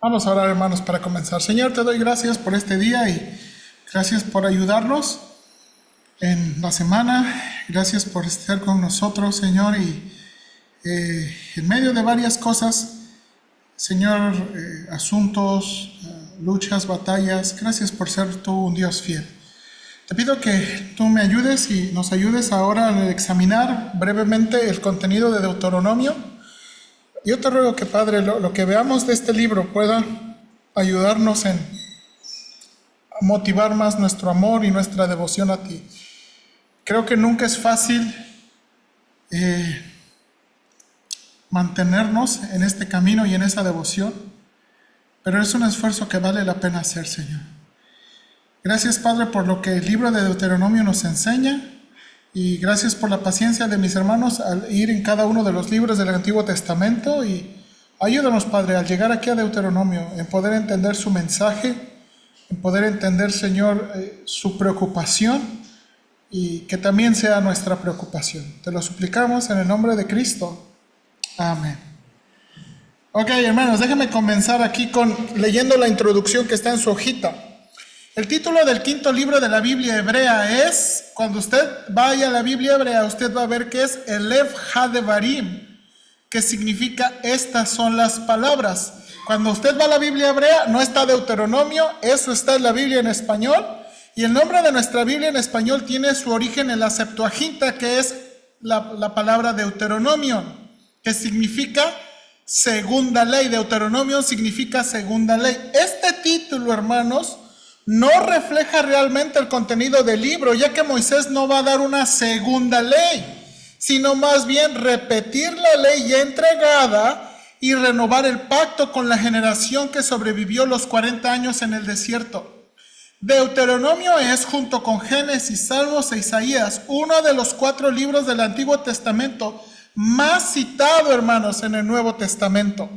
Vamos a orar, hermanos, para comenzar. Señor, te doy gracias por este día y gracias por ayudarnos en la semana. Gracias por estar con nosotros, Señor, y en medio de varias cosas, Señor, asuntos, luchas, batallas. Gracias por ser tú un Dios fiel. Te pido que tú me ayudes y nos ayudes ahora a examinar brevemente el contenido de Deuteronomio. Yo te ruego que, Padre, lo que veamos de este libro pueda ayudarnos en motivar más nuestro amor y nuestra devoción a ti. Creo que nunca es fácil mantenernos en este camino y en esa devoción, pero es un esfuerzo que vale la pena hacer, Señor. Gracias, Padre, por lo que el libro de Deuteronomio nos enseña, y gracias por la paciencia de mis hermanos al ir en cada uno de los libros del Antiguo Testamento, y ayúdanos, Padre, al llegar aquí a Deuteronomio, en poder entender su mensaje, en poder entender, Señor, su preocupación, y que también sea nuestra preocupación. Te lo suplicamos en el nombre de Cristo. Amén. Ok, hermanos, déjenme comenzar aquí leyendo la introducción que está en su hojita. El título del quinto libro de la Biblia hebrea es, cuando usted vaya a la Biblia hebrea, usted va a ver que es Elev Hadevarim, que significa estas son las palabras. Cuando usted va a la Biblia hebrea, no está Deuteronomio, eso está en la Biblia en español, y el nombre de nuestra Biblia en español tiene su origen en la Septuaginta, que es la palabra Deuteronomio, que significa segunda ley. Deuteronomio significa segunda ley. Este título, hermanos, no refleja realmente el contenido del libro, ya que Moisés no va a dar una segunda ley, sino más bien repetir la ley ya entregada y renovar el pacto con la generación que sobrevivió los 40 años en el desierto. Deuteronomio es, junto con Génesis, Salmos e Isaías, uno de los 4 libros del Antiguo Testamento más citado, hermanos, en el Nuevo Testamento.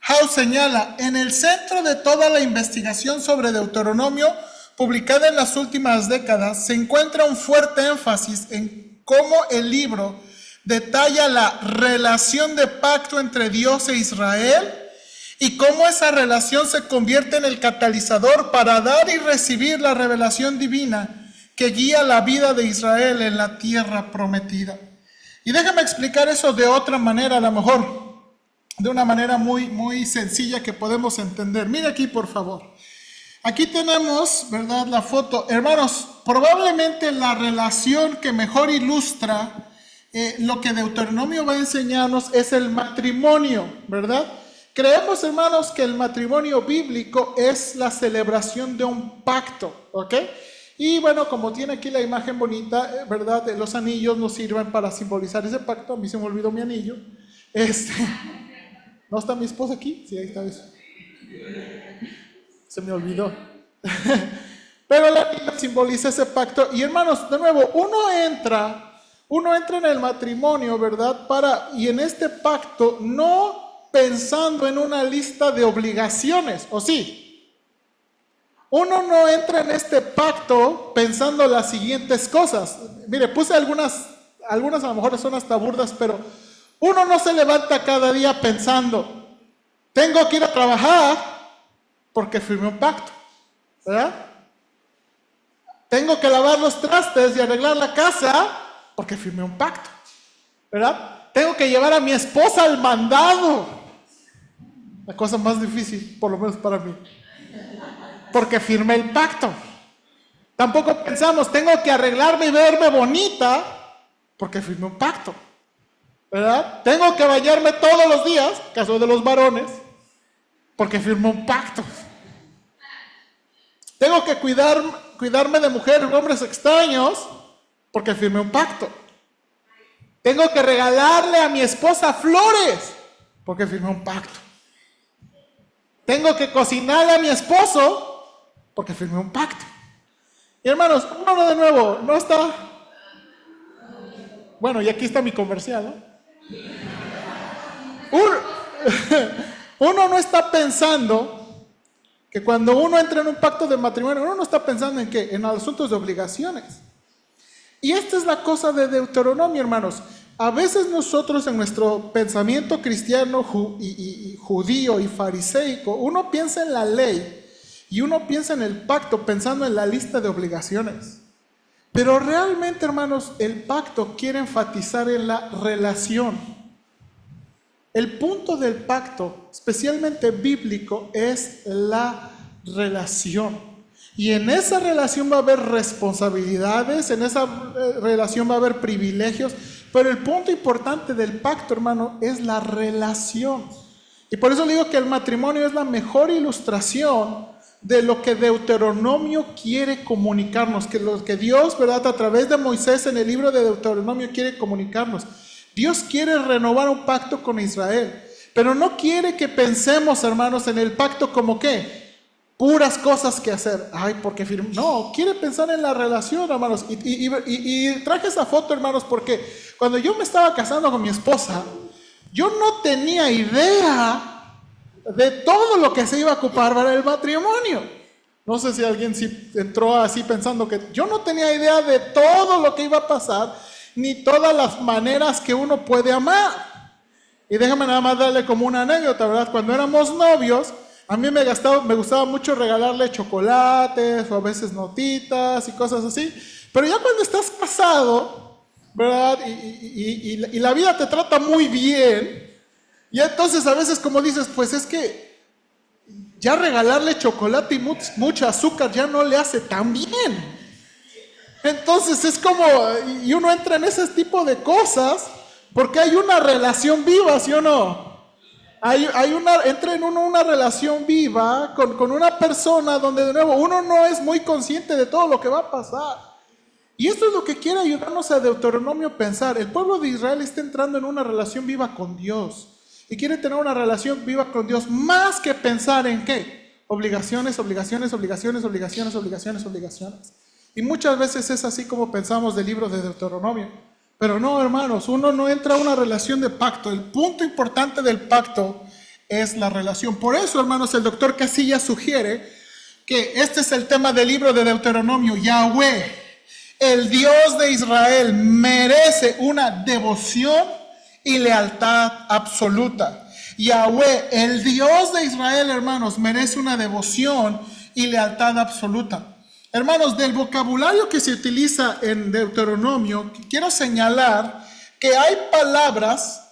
Howe señala, en el centro de toda la investigación sobre Deuteronomio, publicada en las últimas décadas, se encuentra un fuerte énfasis en cómo el libro detalla la relación de pacto entre Dios e Israel y cómo esa relación se convierte en el catalizador para dar y recibir la revelación divina que guía la vida de Israel en la tierra prometida. Y déjame explicar eso de otra manera, a lo mejor de una manera muy sencilla que podemos entender. Mira aquí, por favor. Aquí tenemos, ¿verdad?, la foto. Hermanos, probablemente la relación que mejor ilustra lo que Deuteronomio va a enseñarnos es el matrimonio, ¿verdad? Creemos, hermanos, que el matrimonio bíblico es la celebración de un pacto, ¿ok? Y bueno, como tiene aquí la imagen bonita, ¿verdad?, los anillos nos sirven para simbolizar ese pacto. A mí se me olvidó mi anillo. ¿No está mi esposa aquí? Sí, ahí está eso. Se me olvidó. Pero la Biblia simboliza ese pacto. Y hermanos, de nuevo, uno entra en el matrimonio, ¿verdad? Y en este pacto, no pensando en una lista de obligaciones, ¿o sí? Uno no entra en este pacto pensando las siguientes cosas. Mire, puse algunas a lo mejor son hasta burdas, pero uno no se levanta cada día pensando, tengo que ir a trabajar porque firmé un pacto, ¿verdad? Tengo que lavar los trastes y arreglar la casa porque firmé un pacto, ¿verdad? Tengo que llevar a mi esposa al mandado, la cosa más difícil, por lo menos para mí, porque firmé el pacto. Tampoco pensamos, tengo que arreglarme y verme bonita porque firmé un pacto, ¿verdad? Tengo que bañarme todos los días, caso de los varones, porque firmé un pacto. Tengo que cuidarme de mujeres o hombres extraños porque firmé un pacto. Tengo que regalarle a mi esposa flores porque firmé un pacto. Tengo que cocinarle a mi esposo porque firmé un pacto. Y hermanos, uno de nuevo no está... Bueno, y aquí está mi comercial, ¿no? Uno no está pensando que cuando uno entra en un pacto de matrimonio, uno no está pensando en asuntos de obligaciones. Y esta es la cosa de Deuteronomio, hermanos. a veces nosotros en nuestro pensamiento cristiano y judío y fariseico, uno piensa en la ley y uno piensa en el pacto pensando en la lista de obligaciones. Pero realmente, hermanos, el pacto quiere enfatizar en la relación. El punto del pacto, especialmente bíblico, es la relación. Y en esa relación va a haber responsabilidades, en esa relación va a haber privilegios, pero el punto importante del pacto, hermano, es la relación. Y por eso digo que el matrimonio es la mejor ilustración de lo que Deuteronomio quiere comunicarnos, que lo que Dios, ¿verdad?, a través de Moisés en el libro de Deuteronomio quiere comunicarnos. Dios quiere renovar un pacto con Israel, pero no quiere que pensemos, hermanos, en el pacto como ¿qué? Puras cosas que hacer. Ay, porque no, quiere pensar en la relación, hermanos. Y traje esa foto, hermanos, porque cuando yo me estaba casando con mi esposa, yo no tenía idea de todo lo que se iba a ocupar para el matrimonio. No sé si alguien sí entró así pensando que yo no tenía idea de todo lo que iba a pasar, ni todas las maneras que uno puede amar. Y déjame nada más darle como una anécdota, ¿verdad? Cuando éramos novios, a mí me gustaba mucho regalarle chocolates o a veces notitas y cosas así. Pero ya cuando estás casado, ¿verdad? Y la vida te trata muy bien, y entonces a veces como dices, pues es que ya regalarle chocolate y mucho azúcar ya no le hace tan bien. Entonces es como, y uno entra en ese tipo de cosas porque hay una relación viva, ¿sí o no? Entra en una relación viva con una persona donde de nuevo uno no es muy consciente de todo lo que va a pasar. Y esto es lo que quiere ayudarnos a Deuteronomio a pensar. El pueblo de Israel está entrando en una relación viva con Dios. Y quiere tener una relación viva con Dios más que pensar en ¿qué? Obligaciones, obligaciones, obligaciones, obligaciones, obligaciones, obligaciones. Y muchas veces es así como pensamos del libro de Deuteronomio. Pero no, hermanos, uno no entra a una relación de pacto. El punto importante del pacto es la relación. Por eso, hermanos, el doctor Casillas sugiere que este es el tema del libro de Deuteronomio. Yahweh, el Dios de Israel, merece una devoción y lealtad absoluta. Yahweh, el Dios de Israel, hermanos, merece una devoción y lealtad absoluta. Hermanos, del vocabulario que se utiliza en Deuteronomio, quiero señalar que hay palabras,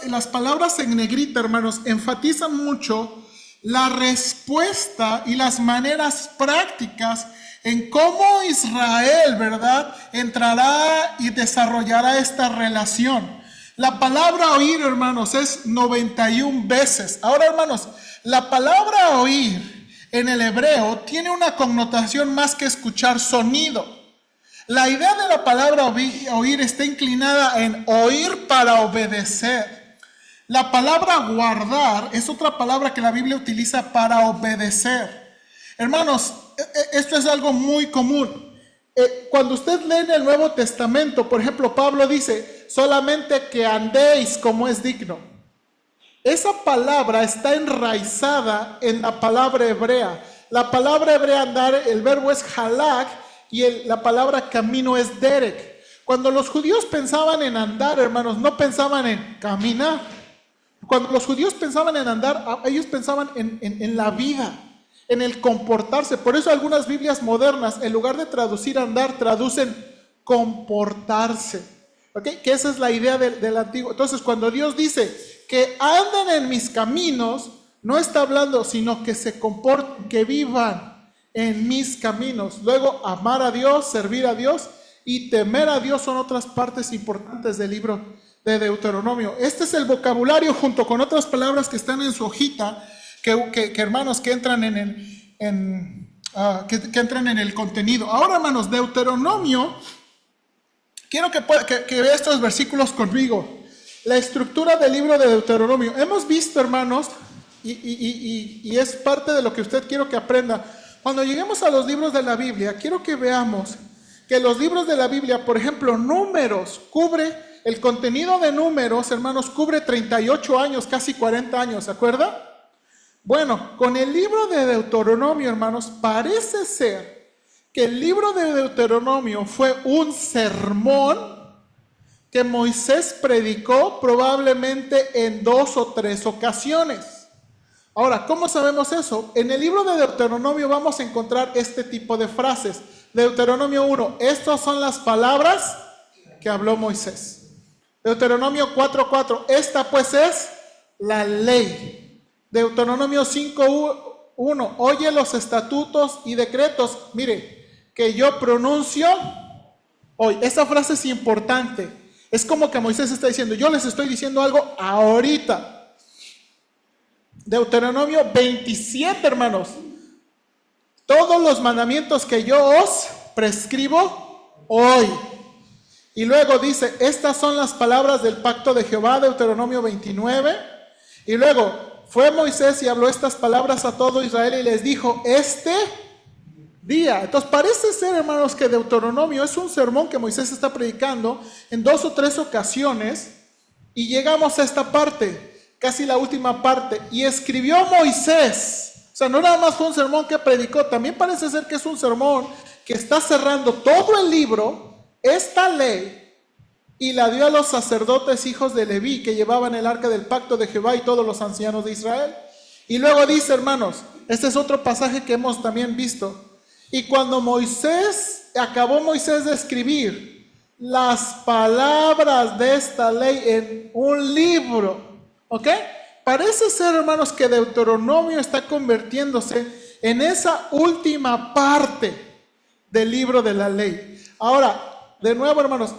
las palabras en negrita, hermanos, enfatizan mucho la respuesta y las maneras prácticas en cómo Israel, ¿verdad?, entrará y desarrollará esta relación. La palabra oír, hermanos, es 91 veces. Ahora, hermanos, la palabra oír en el hebreo tiene una connotación más que escuchar sonido. La idea de la palabra oír está inclinada en oír para obedecer. La palabra guardar es otra palabra que la Biblia utiliza para obedecer. Hermanos, esto es algo muy común. Cuando usted lee en el Nuevo Testamento, por ejemplo, Pablo dice, solamente que andéis como es digno. Esa palabra está enraizada en la palabra hebrea. La palabra hebrea andar, el verbo es halak y la palabra camino es derek. Cuando los judíos pensaban en andar, hermanos, no pensaban en caminar. Cuando los judíos pensaban en andar, ellos pensaban en la vida, en el comportarse. Por eso algunas Biblias modernas, en lugar de traducir andar, traducen comportarse. ¿Okay? Que esa es la idea del antiguo. Entonces, cuando Dios dice que anden en mis caminos, no está hablando, sino que se comporten, que vivan en mis caminos. Luego, amar a Dios, servir a Dios y temer a Dios son otras partes importantes del libro de Deuteronomio. Este es el vocabulario junto con otras palabras que están en su hojita, que hermanos, que entran que entran en el contenido. Ahora, hermanos, Deuteronomio, quiero que vea estos versículos conmigo. La estructura del libro de Deuteronomio. Hemos visto, hermanos, y es parte de lo que usted quiero que aprenda. Cuando lleguemos a los libros de la Biblia, quiero que veamos que los libros de la Biblia, por ejemplo, Números, el contenido de Números, hermanos, cubre 38 años, casi 40 años, ¿se acuerda? Bueno, con el libro de Deuteronomio, hermanos, parece ser que el libro de Deuteronomio fue un sermón que Moisés predicó probablemente en 2 o 3 ocasiones. Ahora, ¿cómo sabemos eso? En el libro de Deuteronomio vamos a encontrar este tipo de frases. Deuteronomio 1, estas son las palabras que habló Moisés. Deuteronomio 4:4, esta pues es la ley. Deuteronomio 5:1, oye los estatutos y decretos, mire, que yo pronuncio hoy. Esta frase es importante. Es como que Moisés está diciendo, yo les estoy diciendo algo ahorita. Deuteronomio 27, hermanos. Todos los mandamientos que yo os prescribo hoy. Y luego dice, estas son las palabras del pacto de Jehová, Deuteronomio 29. Y luego, fue Moisés y habló estas palabras a todo Israel y les dijo, este día. Entonces parece ser, hermanos, que Deuteronomio es un sermón que Moisés está predicando en 2 o 3 ocasiones. Y llegamos a esta parte, casi la última parte. Y escribió Moisés. O sea, no nada más fue un sermón que predicó, también parece ser que es un sermón que está cerrando todo el libro, esta ley, y la dio a los sacerdotes hijos de Leví que llevaban el arca del pacto de Jehová y todos los ancianos de Israel. Y luego dice, hermanos, este es otro pasaje que hemos también visto. Y cuando acabó Moisés de escribir las palabras de esta ley en un libro, ¿ok? Parece ser, hermanos, que Deuteronomio está convirtiéndose en esa última parte del libro de la ley. Ahora, de nuevo, hermanos,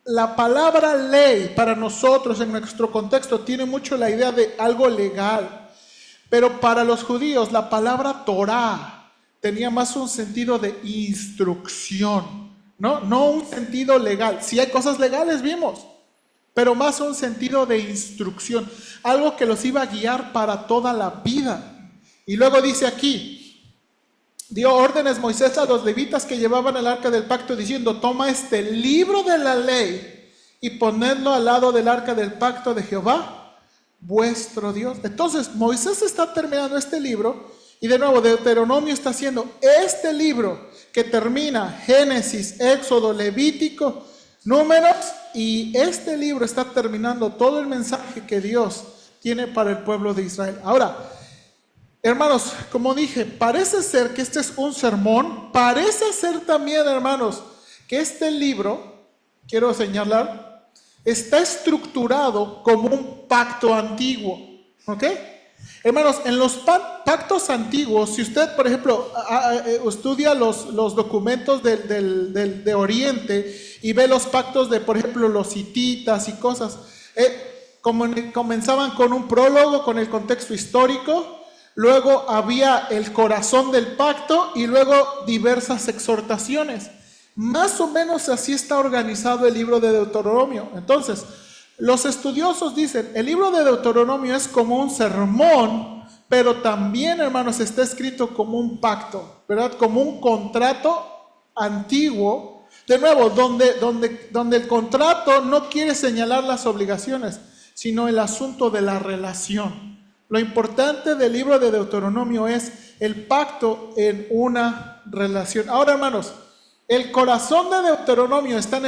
la palabra ley para nosotros en nuestro contexto tiene mucho la idea de algo legal. Pero para los judíos la palabra Torah tenía más un sentido de instrucción, no un sentido legal. Sí hay cosas legales, vimos, pero más un sentido de instrucción, algo que los iba a guiar para toda la vida. Y luego dice aquí, dio órdenes Moisés a los levitas que llevaban el arca del pacto diciendo, toma este libro de la ley y ponedlo al lado del arca del pacto de Jehová, vuestro Dios. Entonces Moisés está terminando este libro y de nuevo Deuteronomio está haciendo este libro que termina Génesis, Éxodo, Levítico, Números, y este libro está terminando todo el mensaje que Dios tiene para el pueblo de Israel. Ahora, hermanos, como dije, parece ser que este es un sermón, parece ser también, hermanos, que este libro, quiero señalar, está estructurado como un pacto antiguo, ¿ok? Hermanos, en los pactos antiguos, si usted, por ejemplo, estudia los documentos de Oriente y ve los pactos de, por ejemplo, los hititas y cosas, comenzaban con un prólogo, con el contexto histórico, luego había el corazón del pacto y luego diversas exhortaciones. Más o menos así está organizado el libro de Deuteronomio. Entonces, los estudiosos dicen, el libro de Deuteronomio es como un sermón, pero también, hermanos, está escrito como un pacto, ¿verdad? Como un contrato antiguo, de nuevo, donde el contrato no quiere señalar las obligaciones, sino el asunto de la relación. Lo importante del libro de Deuteronomio es el pacto en una relación. Ahora, hermanos, el corazón de Deuteronomio está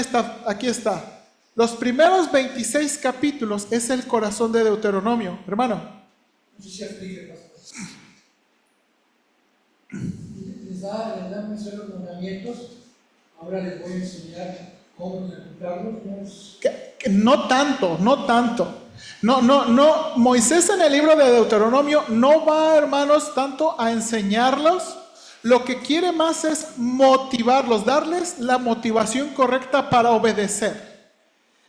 aquí está. Los primeros 26 capítulos es el corazón de Deuteronomio, hermano. No sé si aplica, pastor. Les da mención los mandamientos. Ahora les voy a enseñar cómo ejecutarlos. No tanto. No. Moisés en el libro de Deuteronomio no va, hermanos, tanto a enseñarlos. Lo que quiere más es motivarlos, darles la motivación correcta para obedecer.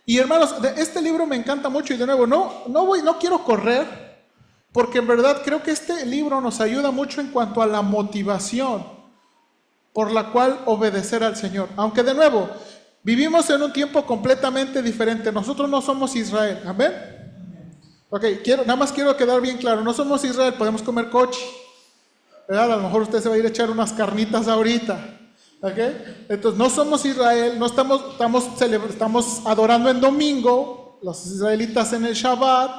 Y hermanos, este libro me encanta mucho y de nuevo, no quiero correr, porque en verdad creo que este libro nos ayuda mucho en cuanto a la motivación por la cual obedecer al Señor. Aunque de nuevo, vivimos en un tiempo completamente diferente. Nosotros no somos Israel, ¿amén? Ok, nada más quiero quedar bien claro, no somos Israel, podemos comer coche, ¿verdad? A lo mejor usted se va a ir a echar unas carnitas ahorita. ¿Okay? Entonces no somos Israel, no estamos adorando en domingo, los israelitas en el Shabbat,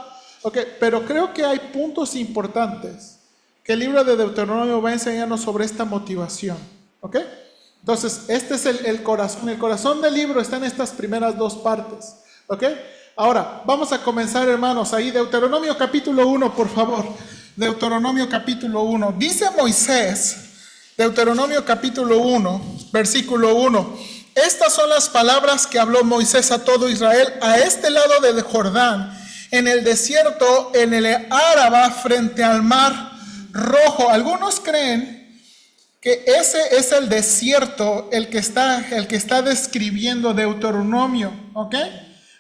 ¿okay? Pero creo que hay puntos importantes que el libro de Deuteronomio va a enseñarnos sobre esta motivación, ¿okay? Entonces este es el corazón del libro, está en estas primeras 2 partes. ¿Ok? Ahora, vamos a comenzar, hermanos, ahí Deuteronomio capítulo 1, por favor. Deuteronomio capítulo 1. Dice Moisés, Deuteronomio capítulo 1, versículo 1. Estas son las palabras que habló Moisés a todo Israel a este lado del Jordán, en el desierto, en el Áraba, frente al mar Rojo. Algunos creen que ese es el desierto el que está describiendo Deuteronomio, ¿ok?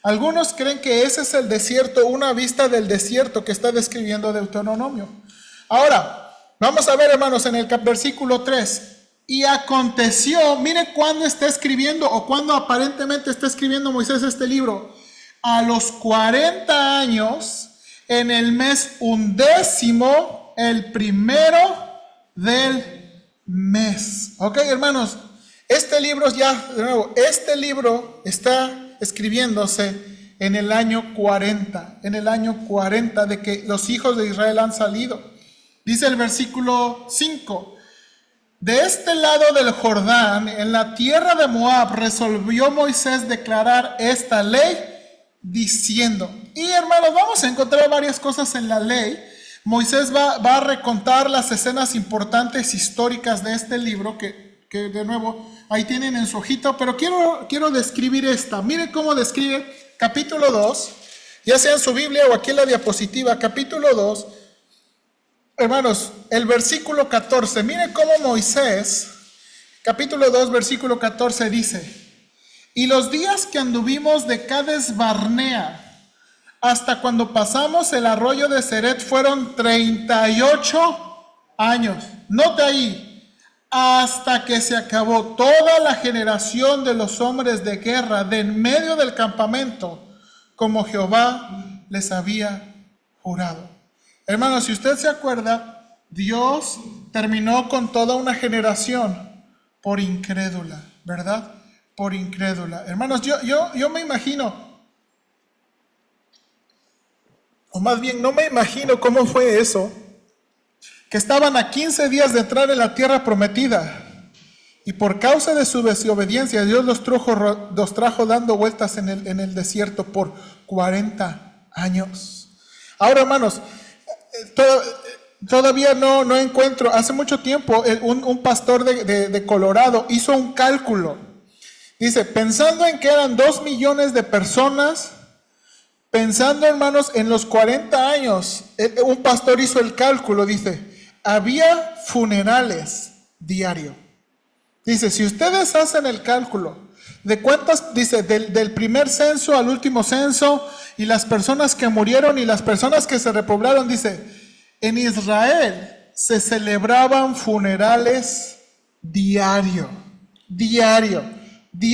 Algunos creen que ese es el desierto, una vista del desierto que está describiendo Deuteronomio. Ahora, vamos a ver, hermanos, en el versículo 3. Y aconteció, mire cuándo está escribiendo o cuándo aparentemente está escribiendo Moisés este libro. A los 40 años, en el mes 11, el primero del mes. Ok, hermanos, este libro este libro está escribiéndose en el año 40, de que los hijos de Israel han salido. Dice el versículo 5, de este lado del Jordán, en la tierra de Moab, resolvió Moisés declarar esta ley diciendo, y hermanos, vamos a encontrar varias cosas en la ley. Moisés va a recontar las escenas importantes históricas de este libro que de nuevo ahí tienen en su hojita, pero quiero describir esta. Miren cómo describe capítulo 2, ya sea en su Biblia o aquí en la diapositiva, capítulo 2, hermanos, el versículo 14. Miren cómo Moisés, capítulo 2, versículo 14 dice, y los días que anduvimos de Cades Barnea hasta cuando pasamos el arroyo de Ceret fueron 38 años. Note ahí, hasta que se acabó toda la generación de los hombres de guerra de en medio del campamento, como Jehová les había jurado. Hermanos, si usted se acuerda, Dios terminó con toda una generación por incrédula, ¿verdad? Por incrédula. Hermanos, yo me imagino, o más bien no me imagino cómo fue eso, que estaban a 15 días de entrar en la tierra prometida y por causa de su desobediencia Dios los trajo dando vueltas en el desierto por 40 años. Ahora, hermanos, todavía no encuentro, hace mucho tiempo un pastor de Colorado hizo un cálculo. Dice, pensando en que eran 2 millones de personas, pensando, hermanos, en los 40 años, un pastor hizo el cálculo, dice, había funerales diario. Dice, si ustedes hacen el cálculo de cuántas, dice, del primer censo al último censo, y las personas que murieron y las personas que se repoblaron, dice, en Israel se celebraban funerales diario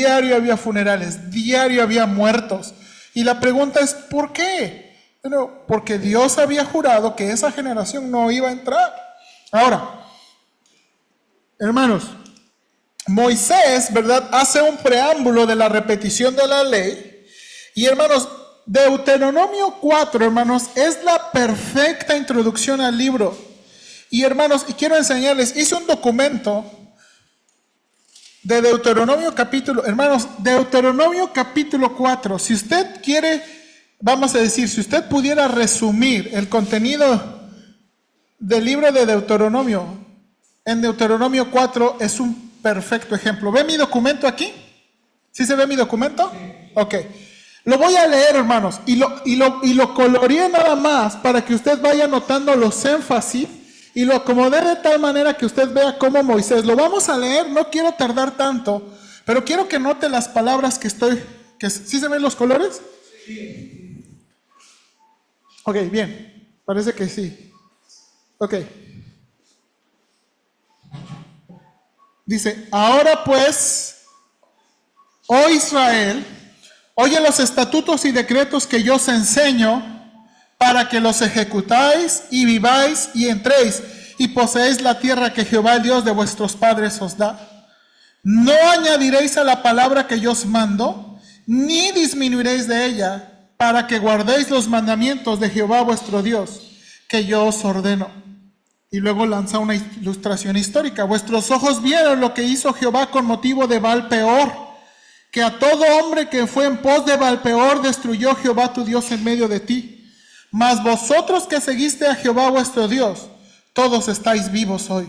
había funerales, diario había muertos. Y la pregunta es, ¿por qué? Bueno, porque Dios había jurado que esa generación no iba a entrar. Ahora, hermanos, Moisés, ¿verdad?, hace un preámbulo de la repetición de la ley. Y hermanos, Deuteronomio 4, hermanos, es la perfecta introducción al libro. Y hermanos, y quiero enseñarles, hice un documento de Deuteronomio capítulo, hermanos, Deuteronomio capítulo 4. Si usted quiere, vamos a decir, si usted pudiera resumir el contenido del libro de Deuteronomio, en Deuteronomio 4 es un perfecto ejemplo. ¿Ve mi documento aquí? ¿Sí se ve mi documento? Ok. Lo voy a leer, hermanos, y lo coloreé nada más para que usted vaya notando los énfasis y lo acomodé de tal manera que usted vea cómo Moisés. Lo vamos a leer, no quiero tardar tanto, pero quiero que note las palabras que ¿sí se ven los colores? Sí. Ok, bien, parece que sí. Ok. Dice, ahora pues, oh Israel, oye los estatutos y decretos que yo os enseño, para que los ejecutáis y viváis y entréis y poseéis la tierra que Jehová, el Dios de vuestros padres, os da. No añadiréis a la palabra que yo os mando, ni disminuiréis de ella, para que guardéis los mandamientos de Jehová vuestro Dios, que yo os ordeno. Y luego lanza una ilustración histórica. Vuestros ojos vieron lo que hizo Jehová con motivo de Baal Peor, que a todo hombre que fue en pos de Baalpeor destruyó Jehová tu Dios en medio de ti. Mas vosotros que seguiste a Jehová vuestro Dios, todos estáis vivos hoy.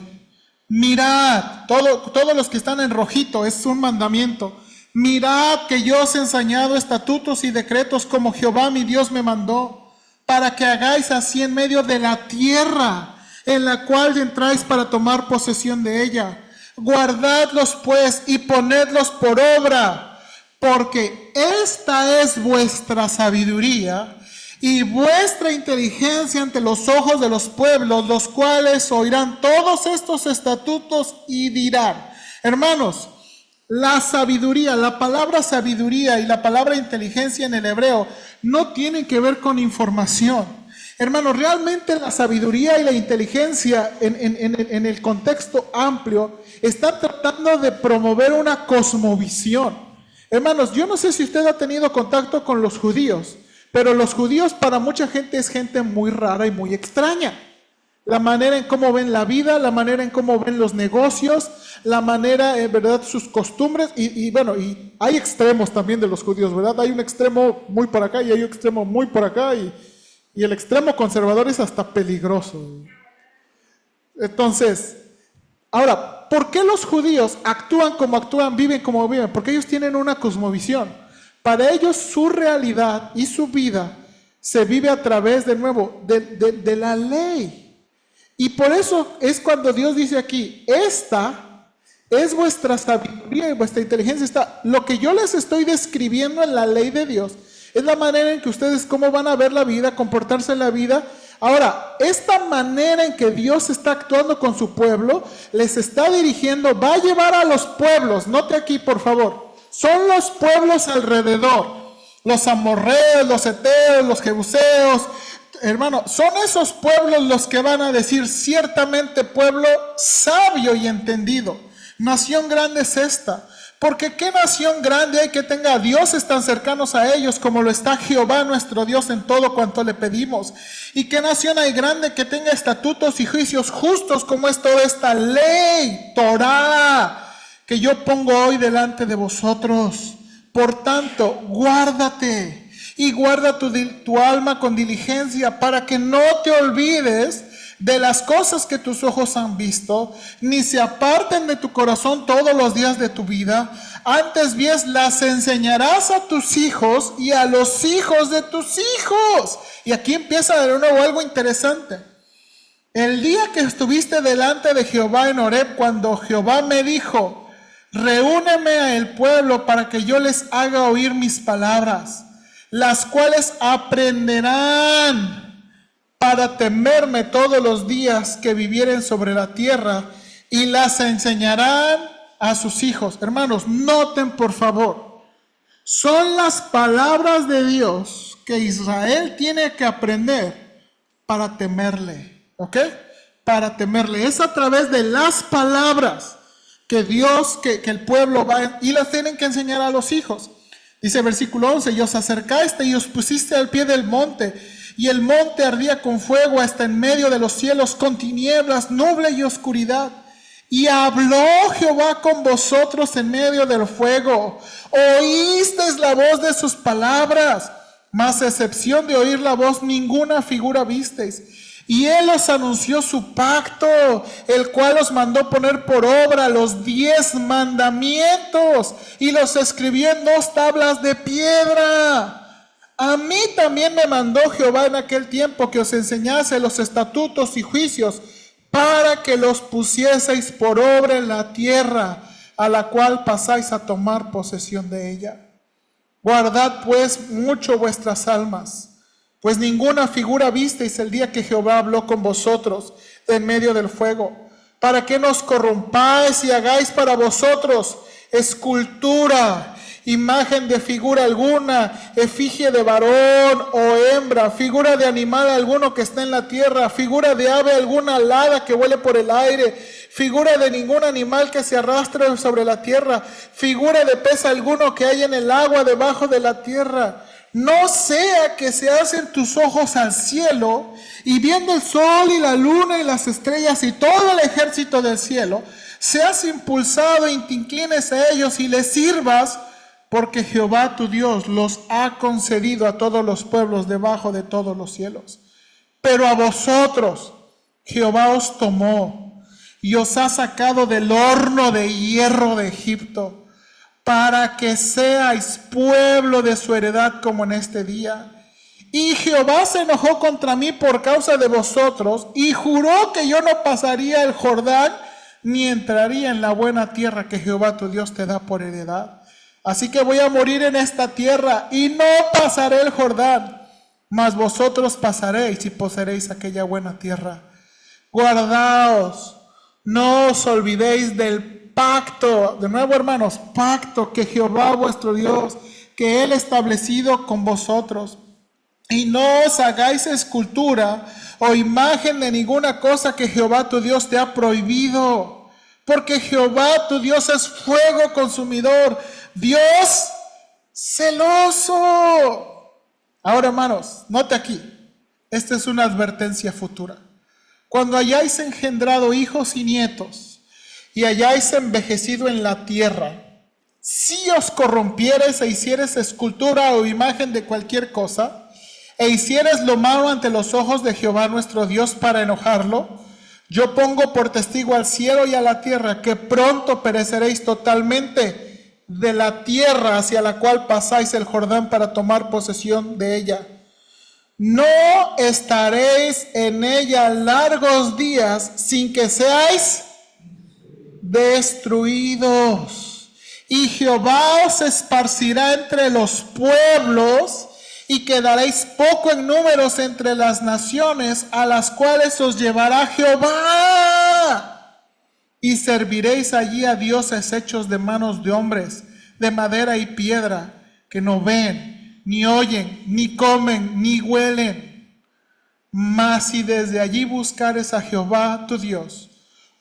Mirad, todos los que están en rojito, es un mandamiento. Mirad que yo os he enseñado estatutos y decretos como Jehová mi Dios me mandó, para que hagáis así en medio de la tierra en la cual entráis para tomar posesión de ella. Guardadlos pues y ponedlos por obra, porque esta es vuestra sabiduría y vuestra inteligencia ante los ojos de los pueblos, los cuales oirán todos estos estatutos y dirán. Hermanos, la sabiduría, la palabra sabiduría y la palabra inteligencia en el hebreo no tienen que ver con información. Hermanos, realmente la sabiduría y la inteligencia en el contexto amplio están tratando de promover una cosmovisión. Hermanos, yo no sé si usted ha tenido contacto con los judíos, pero los judíos para mucha gente es gente muy rara y muy extraña. La manera en cómo ven la vida, la manera en cómo ven los negocios, la manera, ¿verdad?, sus costumbres. Y hay extremos también de los judíos, ¿verdad? Hay un extremo muy para acá y hay un extremo muy por acá y el extremo conservador es hasta peligroso. Entonces, ahora, ¿por qué los judíos actúan como actúan, viven como viven? Porque ellos tienen una cosmovisión. Para ellos su realidad y su vida se vive a través, de nuevo, de la ley. Y por eso es cuando Dios dice aquí, esta es vuestra sabiduría y vuestra inteligencia. Lo que yo les estoy describiendo en la ley de Dios es la manera en que ustedes cómo van a ver la vida, comportarse en la vida. Ahora, esta manera en que Dios está actuando con su pueblo, les está dirigiendo, va a llevar a los pueblos, note aquí por favor, son los pueblos alrededor, los amorreos, los heteos, los jebuseos, hermano, son esos pueblos los que van a decir, ciertamente pueblo sabio y entendido, nación grande es esta. Porque ¿qué nación grande hay que tenga a dioses tan cercanos a ellos como lo está Jehová nuestro Dios en todo cuanto le pedimos? ¿Y qué nación hay grande que tenga estatutos y juicios justos como es toda esta ley, Torá, que yo pongo hoy delante de vosotros? Por tanto, guárdate y guarda tu alma con diligencia para que no te olvides de las cosas que tus ojos han visto, ni se aparten de tu corazón todos los días de tu vida. Antes bien las enseñarás a tus hijos y a los hijos de tus hijos. Y aquí empieza de nuevo algo interesante. El día que estuviste delante de Jehová en Horeb, cuando Jehová me dijo, reúneme a el pueblo para que yo les haga oír mis palabras, las cuales aprenderán para temerme todos los días que vivieren sobre la tierra, y las enseñarán a sus hijos. Hermanos, noten por favor, son las palabras de Dios que Israel tiene que aprender para temerle, ¿ok? Para temerle. Es a través de las palabras que Dios, que el pueblo va, y las tienen que enseñar a los hijos. Dice versículo 11, y os acercaste y os pusiste al pie del monte, y el monte ardía con fuego hasta en medio de los cielos, con tinieblas, nube y oscuridad. Y habló Jehová con vosotros en medio del fuego. Oísteis la voz de sus palabras, mas a excepción de oír la voz, ninguna figura visteis. Y él os anunció su pacto, el cual os mandó poner por obra los 10 mandamientos, y los escribió en 2 tablas de piedra. A mí también me mandó Jehová en aquel tiempo que os enseñase los estatutos y juicios, para que los pusieseis por obra en la tierra, a la cual pasáis a tomar posesión de ella. Guardad pues mucho vuestras almas, pues ninguna figura visteis el día que Jehová habló con vosotros en medio del fuego, para que no os corrompáis y hagáis para vosotros escultura, imagen de figura alguna, efigie de varón o hembra, figura de animal alguno que está en la tierra, figura de ave alguna alada que vuele por el aire, figura de ningún animal que se arrastre sobre la tierra, figura de pez alguno que hay en el agua debajo de la tierra. No sea que se alcen tus ojos al cielo, y viendo el sol y la luna y las estrellas y todo el ejército del cielo, seas impulsado y te inclines a ellos y les sirvas, porque Jehová tu Dios los ha concedido a todos los pueblos debajo de todos los cielos. Pero a vosotros Jehová os tomó y os ha sacado del horno de hierro de Egipto, para que seáis pueblo de su heredad como en este día. Y Jehová se enojó contra mí por causa de vosotros, y juró que yo no pasaría el Jordán, ni entraría en la buena tierra que Jehová tu Dios te da por heredad. Así que voy a morir en esta tierra, y no pasaré el Jordán, mas vosotros pasaréis y poseeréis aquella buena tierra. Guardaos, no os olvidéis del pacto, de nuevo hermanos, pacto que Jehová vuestro Dios, que Él establecido con vosotros. Y no os hagáis escultura o imagen de ninguna cosa que Jehová tu Dios te ha prohibido, porque Jehová tu Dios es fuego consumidor, Dios celoso. Ahora hermanos, note aquí, esta es una advertencia futura. Cuando hayáis engendrado hijos y nietos, y hayáis envejecido en la tierra, si os corrompiereis e hiciereis escultura o imagen de cualquier cosa, e hiciereis lo malo ante los ojos de Jehová nuestro Dios para enojarlo, yo pongo por testigo al cielo y a la tierra que pronto pereceréis totalmente de la tierra hacia la cual pasáis el Jordán para tomar posesión de ella. No estaréis en ella largos días sin que seáis destruidos. Y Jehová os esparcirá entre los pueblos, y quedaréis poco en números entre las naciones a las cuales os llevará Jehová. Y serviréis allí a dioses hechos de manos de hombres, de madera y piedra, que no ven, ni oyen, ni comen, ni huelen. Mas si desde allí buscares a Jehová tu Dios,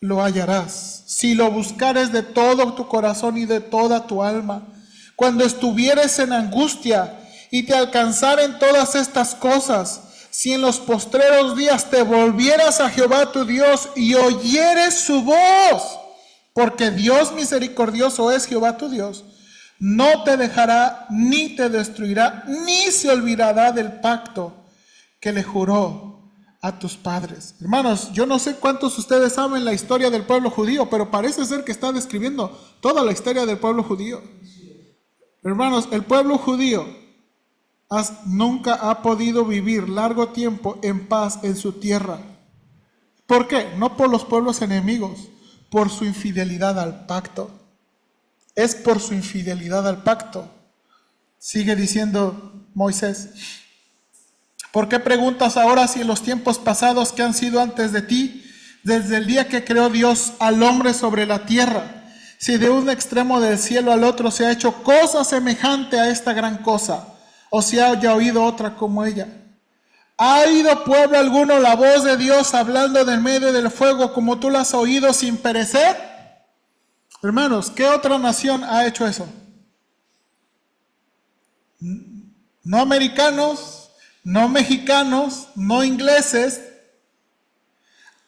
lo hallarás. Si lo buscares de todo tu corazón y de toda tu alma, cuando estuvieres en angustia y te alcanzaren todas estas cosas, si en los postreros días te volvieras a Jehová tu Dios y oyeres su voz, porque Dios misericordioso es Jehová tu Dios, no te dejará ni te destruirá, ni se olvidará del pacto que le juró a tus padres. Hermanos, yo no sé cuántos de ustedes saben la historia del pueblo judío, pero parece ser que está describiendo toda la historia del pueblo judío. Hermanos, el pueblo judío nunca ha podido vivir largo tiempo en paz en su tierra. ¿Por qué? No por los pueblos enemigos, por su infidelidad al pacto. Es por su infidelidad al pacto. Sigue diciendo Moisés: ¿por qué preguntas ahora si en los tiempos pasados que han sido antes de ti, desde el día que creó Dios al hombre sobre la tierra, si de un extremo del cielo al otro se ha hecho cosa semejante a esta gran cosa, o si haya oído otra como ella? ¿Ha oído pueblo alguno la voz de Dios hablando del medio del fuego como tú la has oído sin perecer? Hermanos, ¿qué otra nación ha hecho eso? No americanos, no mexicanos, no ingleses.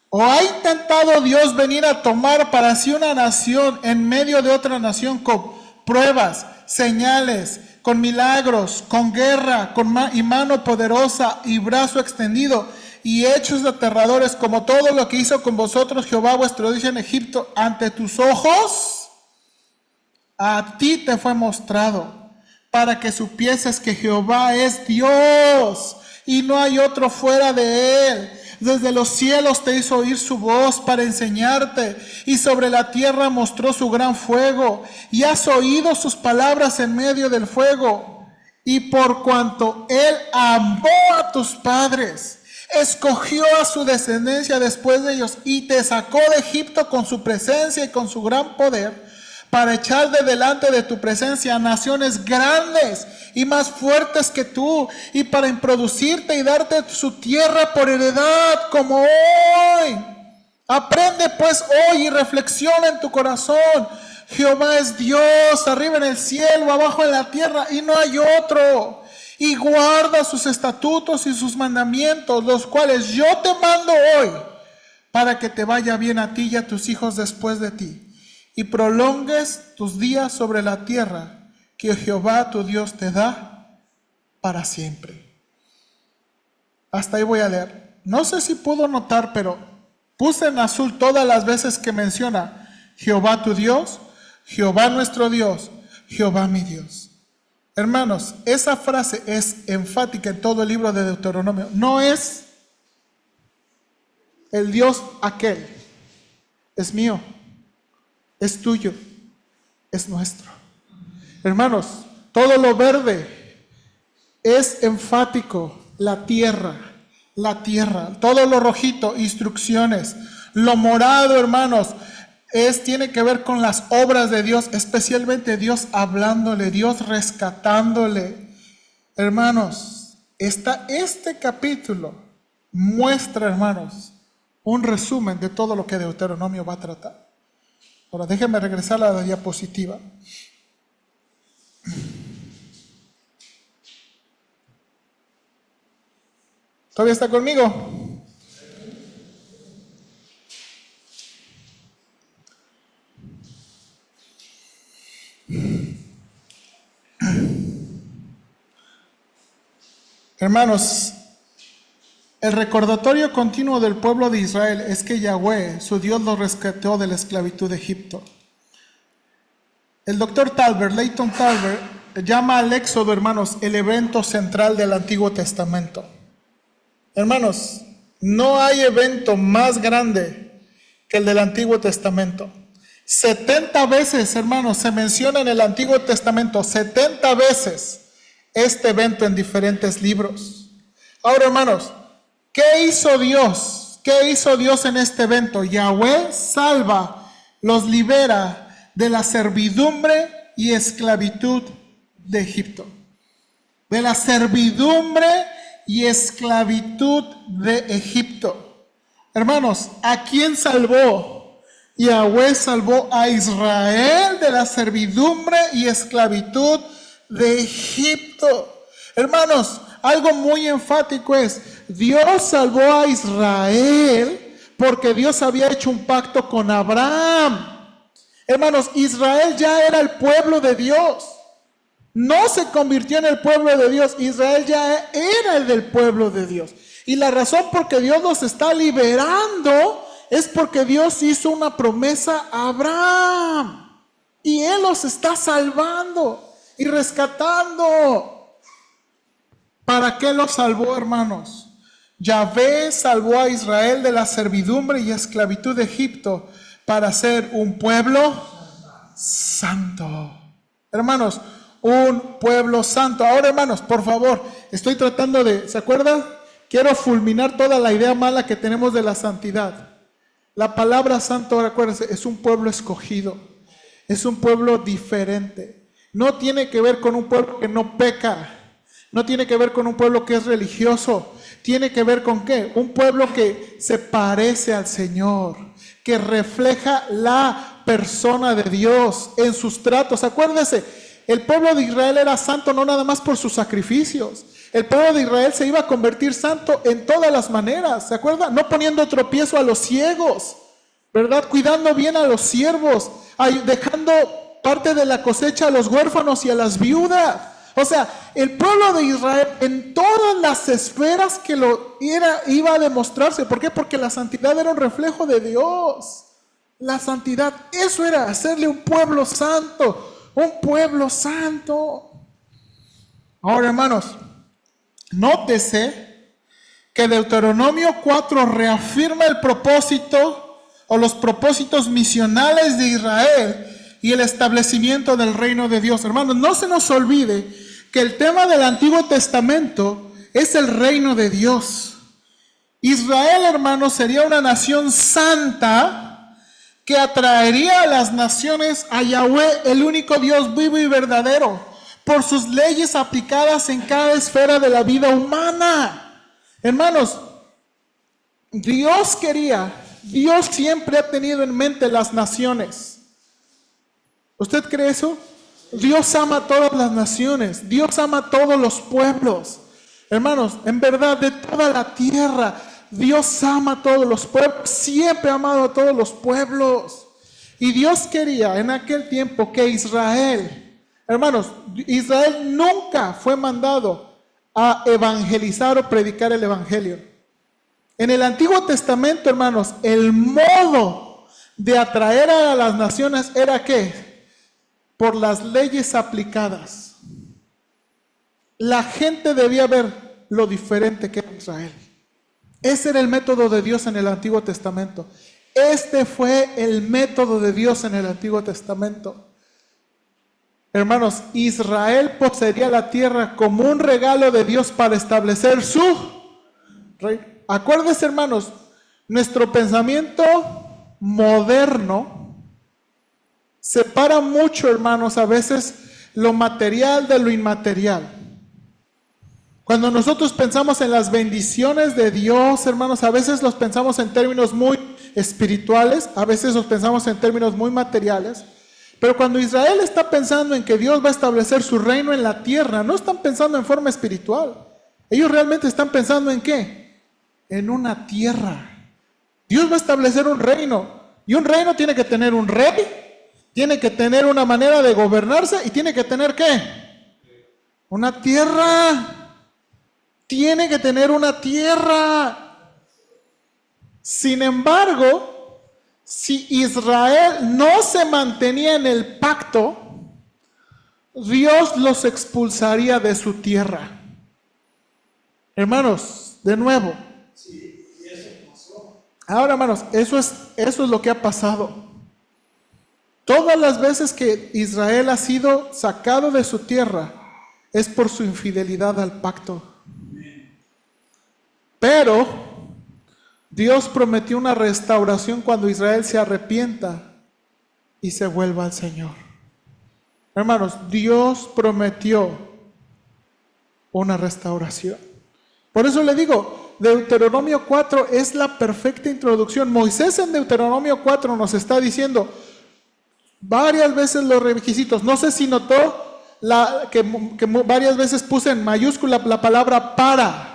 ¿O ha intentado Dios venir a tomar para sí una nación en medio de otra nación con pruebas, señales, con milagros, con guerra, y mano poderosa y brazo extendido y hechos aterradores, como todo lo que hizo con vosotros Jehová vuestro Dios en Egipto ante tus ojos? A ti te fue mostrado, para que supieses que Jehová es Dios y no hay otro fuera de él. Desde los cielos te hizo oír su voz para enseñarte, y sobre la tierra mostró su gran fuego, y has oído sus palabras en medio del fuego. Y por cuanto él amó a tus padres, escogió a su descendencia después de ellos, y te sacó de Egipto con su presencia y con su gran poder, para echar de delante de tu presencia a naciones grandes y más fuertes que tú, y para introducirte y darte su tierra por heredad, como hoy. Aprende pues hoy y reflexiona en tu corazón: Jehová es Dios, arriba en el cielo, abajo en la tierra, y no hay otro. Y guarda sus estatutos y sus mandamientos, los cuales yo te mando hoy, para que te vaya bien a ti y a tus hijos después de ti, y prolongues tus días sobre la tierra que Jehová tu Dios te da para siempre. Hasta ahí voy a leer. No sé si puedo notar, pero puse en azul todas las veces que menciona Jehová tu Dios, Jehová nuestro Dios, Jehová mi Dios. Hermanos, esa frase es enfática en todo el libro de Deuteronomio. No es el Dios aquel, es mío, es tuyo, es nuestro. Hermanos, todo lo verde es enfático, la tierra, todo lo rojito, instrucciones. Lo morado, hermanos, tiene que ver con las obras de Dios, especialmente Dios hablándole, Dios rescatándole. Hermanos, este capítulo muestra, hermanos, un resumen de todo lo que Deuteronomio va a tratar. Ahora déjenme regresar a la diapositiva. ¿Todavía está conmigo? Hermanos, el recordatorio continuo del pueblo de Israel es que Yahweh, su Dios, los rescató de la esclavitud de Egipto. El doctor Leighton Talbert, llama al Éxodo, hermanos, el evento central del Antiguo Testamento. Hermanos, no hay evento más grande que el del Antiguo Testamento. 70 veces, hermanos, se menciona en el Antiguo Testamento, 70 veces este evento en diferentes libros. Ahora, hermanos, ¿qué hizo Dios? ¿Qué hizo Dios en este evento? Yahweh salva, los libera de la servidumbre y esclavitud de Egipto. De la servidumbre y esclavitud de Egipto. Hermanos, ¿a quién salvó? Yahweh salvó a Israel de la servidumbre y esclavitud de Egipto. Hermanos, algo muy enfático es, Dios salvó a Israel porque Dios había hecho un pacto con Abraham. Hermanos, Israel ya era el pueblo de Dios. No se convirtió en el pueblo de Dios. Israel ya era el del pueblo de Dios. Y la razón por que Dios los está liberando es porque Dios hizo una promesa a Abraham. Y Él los está salvando y rescatando. ¿Para qué los salvó, hermanos? Yahvé salvó a Israel de la servidumbre y esclavitud de Egipto para ser un pueblo santo. Hermanos, un pueblo santo. Ahora, hermanos, por favor, estoy tratando de, ¿se acuerdan? Quiero fulminar toda la idea mala que tenemos de la santidad. La palabra santo, ahora acuérdense, es un pueblo escogido. Es un pueblo diferente. No tiene que ver con un pueblo que no peca. No tiene que ver con un pueblo que es religioso. Tiene que ver con ¿qué? Un pueblo que se parece al Señor, que refleja la persona de Dios en sus tratos. Acuérdense, el pueblo de Israel era santo no nada más por sus sacrificios. El pueblo de Israel se iba a convertir santo en todas las maneras, ¿se acuerdan? No poniendo tropiezo a los ciegos, ¿verdad? Cuidando bien a los siervos, dejando parte de la cosecha a los huérfanos y a las viudas. O sea, el pueblo de Israel en todas las esferas que iba a demostrarse. ¿Por qué? Porque la santidad era un reflejo de Dios. La santidad, eso era hacerle un pueblo santo. Un pueblo santo. Ahora, hermanos, nótese que Deuteronomio 4 reafirma el propósito o los propósitos misionales de Israel y el establecimiento del reino de Dios. Hermanos, no se nos olvide que el tema del Antiguo Testamento es el reino de Dios. Israel, hermanos, sería una nación santa que atraería a las naciones a Yahweh, el único Dios vivo y verdadero, por sus leyes aplicadas en cada esfera de la vida humana. Hermanos, Dios siempre ha tenido en mente las naciones. ¿Usted cree eso? Dios ama a todas las naciones. Dios ama a todos los pueblos. Hermanos, en verdad, de toda la tierra, Dios ama a todos los pueblos. Siempre ha amado a todos los pueblos. Y Dios quería en aquel tiempo que Israel Hermanos, Israel nunca fue mandado a evangelizar o predicar el evangelio. En el Antiguo Testamento, hermanos, el modo de atraer a las naciones era ¿qué? Por las leyes aplicadas. La gente debía ver lo diferente que era Israel. Ese era el método de Dios en el Antiguo Testamento. Este fue el método de Dios en el Antiguo Testamento. Hermanos, Israel poseería la tierra como un regalo de Dios para establecer su reino. Acuérdense, hermanos, nuestro pensamiento moderno separa mucho, hermanos, a veces lo material de lo inmaterial. Cuando nosotros pensamos en las bendiciones de Dios, hermanos, a veces los pensamos en términos muy espirituales, a veces los pensamos en términos muy materiales. Pero cuando Israel está pensando en que Dios va a establecer su reino en la tierra, no están pensando en forma espiritual. Ellos realmente están pensando en ¿qué? En una tierra. Dios va a establecer un reino. Y un reino tiene que tener un rey, tiene que tener una manera de gobernarse y tiene que tener ¿qué? Una tierra. Tiene que tener una tierra. Sin embargo, si Israel no se mantenía en el pacto, Dios los expulsaría de su tierra. Hermanos, de nuevo. Ahora, hermanos, eso es lo que ha pasado. Todas las veces que Israel ha sido sacado de su tierra, es por su infidelidad al pacto. Pero Dios prometió una restauración cuando Israel se arrepienta y se vuelva al Señor. Hermanos, Dios prometió una restauración. Por eso le digo, Deuteronomio 4 es la perfecta introducción. Moisés en Deuteronomio 4 nos está diciendo varias veces los requisitos. No sé si notó que varias veces puse en mayúscula la palabra para.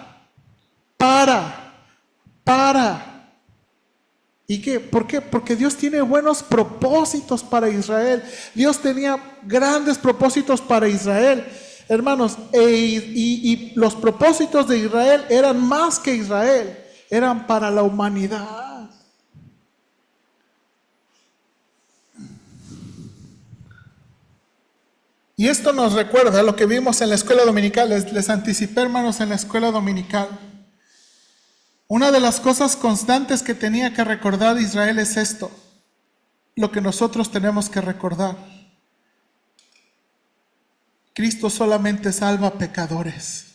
¿Y qué? ¿Por qué? Porque Dios tiene buenos propósitos para Israel. Dios tenía grandes propósitos para Israel. Hermanos, y los propósitos de Israel eran más que Israel. Eran para la humanidad. Y esto nos recuerda lo que vimos en la escuela dominical. Les anticipé, hermanos, en la escuela dominical. Una de las cosas constantes que tenía que recordar Israel es esto, lo que nosotros tenemos que recordar. Cristo solamente salva pecadores.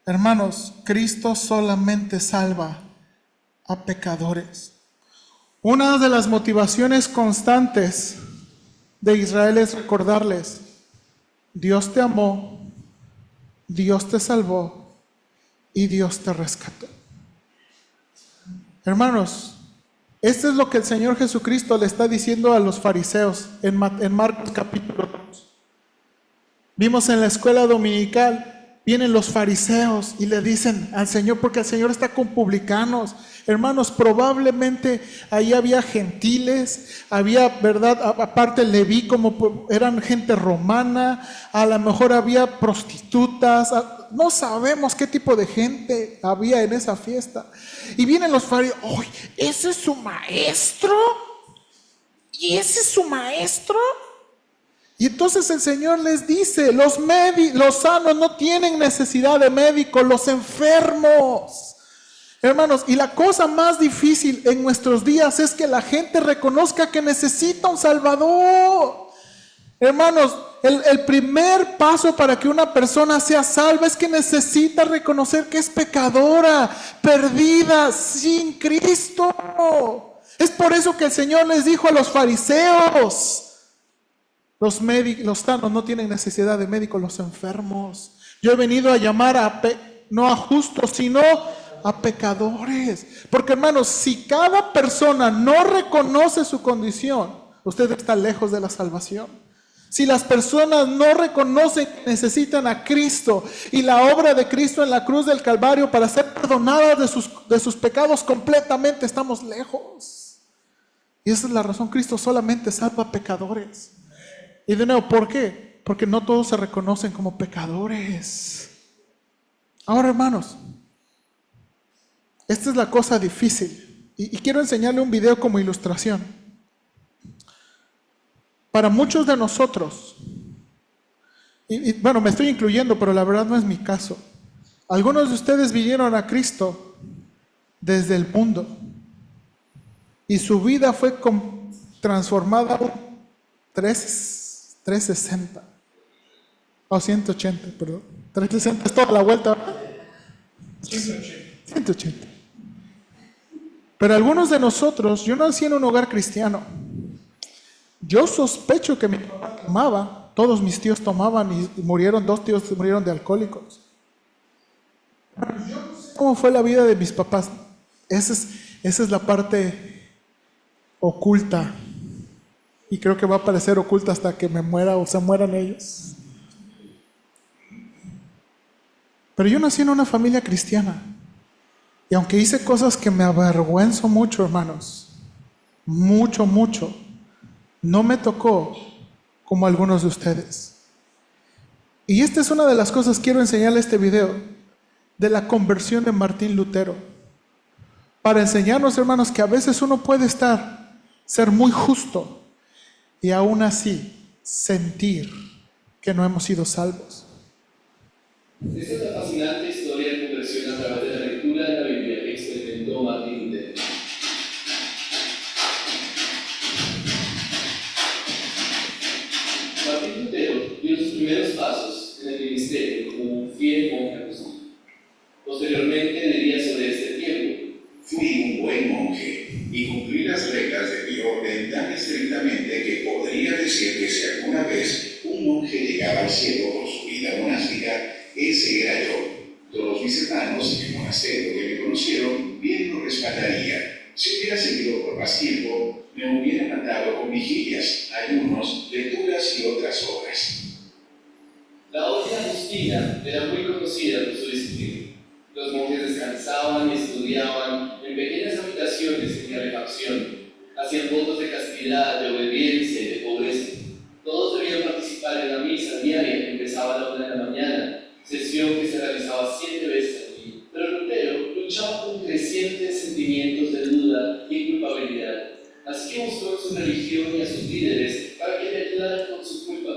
Hermanos, Cristo solamente salva a pecadores. Una de las motivaciones constantes de Israel es recordarles, Dios te amó, Dios te salvó, y Dios te rescató. Hermanos, esto es lo que el Señor Jesucristo le está diciendo a los fariseos en Marcos capítulo 2. Vimos en la escuela dominical, vienen los fariseos y le dicen al Señor, porque el Señor está con publicanos. Hermanos, probablemente ahí había gentiles, había, ¿verdad? Aparte Leví, como eran gente romana, a lo mejor había prostitutas, no sabemos qué tipo de gente había en esa fiesta. Y vienen los fariseos, ¡ay, ese es su maestro! ¿Y ese es su maestro? Y entonces el Señor les dice, los sanos no tienen necesidad de médicos, los enfermos. Hermanos, y la cosa más difícil en nuestros días es que la gente reconozca que necesita un Salvador. Hermanos, el primer paso para que una persona sea salva es que necesita reconocer que es pecadora, perdida, sin Cristo. Es por eso que el Señor les dijo a los fariseos, los sanos no tienen necesidad de médicos, los enfermos. Yo he venido a llamar no a justos, sino a pecadores. Porque, hermanos, si cada persona no reconoce su condición, usted está lejos de la salvación. Si las personas no reconocen que necesitan a Cristo y la obra de Cristo en la cruz del Calvario para ser perdonadas de sus pecados completamente, estamos lejos. Y esa es la razón, Cristo solamente salva a pecadores. Y de nuevo, ¿por qué? Porque no todos se reconocen como pecadores. Ahora, hermanos, esta es la cosa difícil. Y quiero enseñarle un video como ilustración. Para muchos de nosotros, bueno, me estoy incluyendo, pero la verdad no es mi caso. Algunos de ustedes vinieron a Cristo desde el mundo. Y su vida fue transformada 360. O 180, perdón. 360 es toda la vuelta. 180. Pero algunos de nosotros, yo nací en un hogar cristiano. Yo sospecho que mi papá tomaba, todos mis tíos tomaban y murieron, 2 tíos murieron de alcohólicos. Yo no sé cómo fue la vida de mis papás. Esa es la parte oculta. Y creo que va a parecer oculta hasta que me muera o se mueran ellos. Pero yo nací en una familia cristiana. Y aunque hice cosas que me avergüenzo mucho, hermanos, mucho, no me tocó como algunos de ustedes. Y esta es una de las cosas que quiero enseñarle este video, de la conversión de Martín Lutero. Para enseñarnos, hermanos, que a veces uno puede ser muy justo y aún así sentir que no hemos sido salvos. Esta es la fascinante historia de conversión a través de la lectura de la Biblia que experimentó Martín Lutero. Martín Lutero dio sus primeros pasos en el ministerio como un fiel monje apóstol. Posteriormente diría sobre este tiempo: fui un buen monje y cumplí las reglas de mi orden tan estrictamente que podría decir que si alguna vez un monje llegaba al cielo por su vida monástica, ese era yo. Todos mis hermanos en el monasterio que me conocieron bien lo respaldarían. Si hubiera seguido por más tiempo, me hubiera matado con vigilias, ayunos, lecturas y otras obras. La orden agustina era muy conocida por su disciplina. Los monjes descansaban y estudiaban en pequeñas habitaciones sin calefacción. Hacían votos de castidad, de obediencia y de pobreza. Todos debían participar en la misa diaria que empezaba a la 1 de la mañana, sesión que se realizaba 7 veces al día. Pero Lutero luchaba con crecientes sentimientos de duda y culpabilidad. Así que buscó en su religión y a sus líderes para que le ayudaran con su culpa.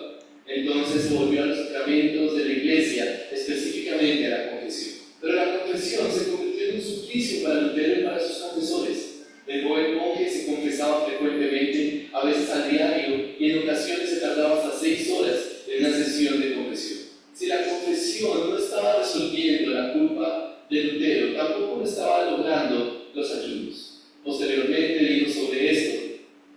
Entonces se volvió a los sacramentos de la iglesia, específicamente a la confesión. Pero la confesión se convirtió en un suplicio para Lutero y para sus confesores. El joven monje se confesaba frecuentemente, a veces al diario, y en ocasiones se tardaba hasta 6 horas en una sesión de confesión. Si la confesión no estaba resolviendo la culpa de Lutero, tampoco lo estaba logrando los ayunos. Posteriormente dijo sobre esto: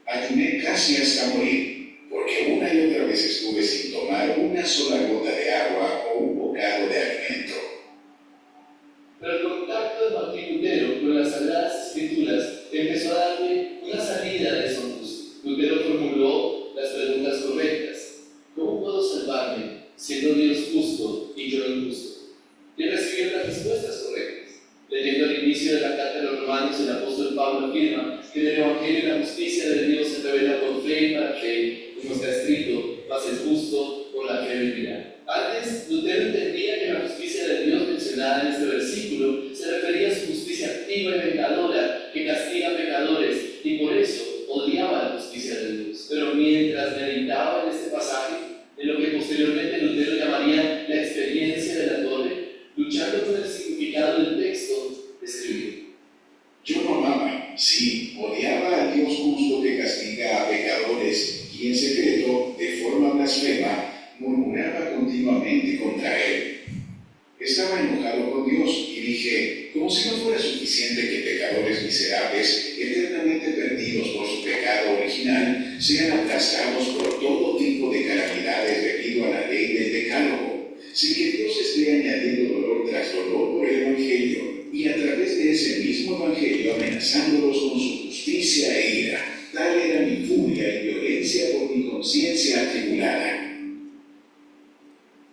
ayuné casi hasta morir, porque una y otra vez estuve sin tomar una sola gota de agua o un bocado de alimento. Pero el contacto de Martín Lutero con las Sagradas Escrituras empezó a darle una salida de su angustia. Lutero formuló las preguntas correctas: ¿cómo puedo salvarme siendo Dios justo y yo injusto? Y recibió las respuestas correctas. Leyendo el inicio de la carta de los Romanos, el apóstol Pablo afirma que en el Evangelio la justicia de Dios se revela por fe y para fe, como está escrito: mas el justo por la fe vivirá. Antes, Lutero entendía que la justicia de Dios mencionada en este versículo se refería a su justicia activa y vengadora que castiga a pecadores, y por eso odiaba la justicia de Dios. Pero mientras meditaba en este pasaje, en lo que posteriormente Lutero llamaría la experiencia de la torre, luchando con el significado del texto, escribió: yo no amaba, sí, odiaba al Dios justo que castiga a pecadores y en secreto, de forma blasfema, murmuraba continuamente contra él. Estaba enojado con Dios y dije, como si no fuera suficiente que pecadores miserables, eternamente perdidos por su pecado original, sean aplastados por todo tipo de calamidades debido a la ley del decálogo, sin que Dios esté añadiendo dolor tras dolor por el Evangelio, y a través de ese mismo Evangelio amenazándolos con su justicia e ira. Tal era mi furia y violencia por mi conciencia atribulada.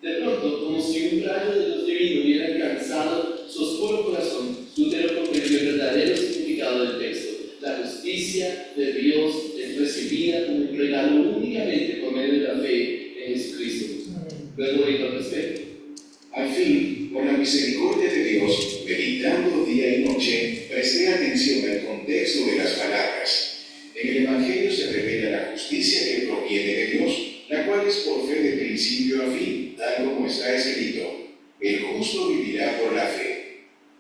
De pronto, como si un rayo de luz divino hubiera alcanzado su oscuro corazón, Lutero comprendió el verdadero significado del texto: la justicia de Dios es recibida como un regalo únicamente por medio de la fe en Jesucristo. Luego dijo al respecto: Al fin, por la misericordia de Dios, meditando día y noche, presté atención al contexto de las palabras. En el Evangelio se revela la justicia que proviene de Dios, la cual es por fe de principio a fin, tal como está escrito: el justo vivirá por la fe.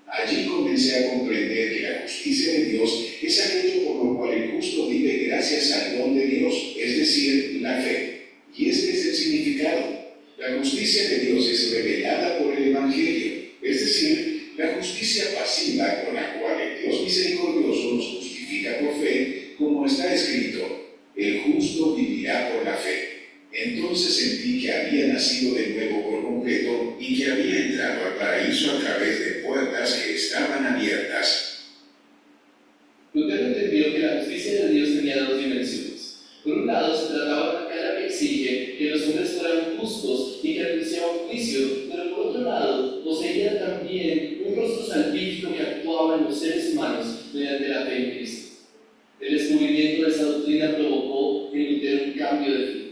Allí comencé a comprender que la justicia de Dios es aquello por lo cual el justo vive gracias al don de Dios, es decir, la fe. Y este es el significado. La justicia de Dios es revelada por el Evangelio, es decir, la justicia pasiva con la cual el Dios misericordioso nos justifica por fe, como está escrito: el justo vivirá por la fe. Entonces sentí que había nacido de nuevo por completo y que había entrado al paraíso a través de puertas que estaban abiertas. Lutero entendió que la justicia de Dios tenía dos dimensiones. Por un lado, se trataba de una cara que exige que los hombres fueran justos y que anunciaban juicio, pero por otro lado, poseía también un rostro salvífico que actuaba en los seres humanos mediante la fe en Cristo. El descubrimiento de esa doctrina provocó en Lutero un cambio definitivo.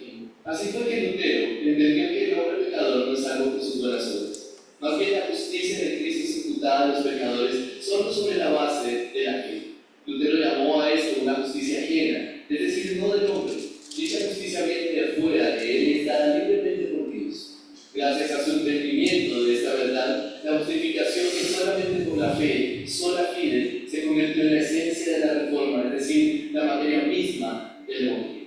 Así fue que Lutero entendió que el hombre pecador no es algo por sus buenas obras. Más bien, la justicia de Cristo es imputada a los pecadores solo sobre la base de la fe. Lutero llamó a esto una justicia ajena, es decir, no del hombre. Dicha justicia viene de afuera de él y es dada libremente por Dios. Gracias a su entendimiento de esta verdad, la justificación que solamente por la fe, sola fide, se convirtió en la esencia de la reforma, es decir, la materia misma del hombre.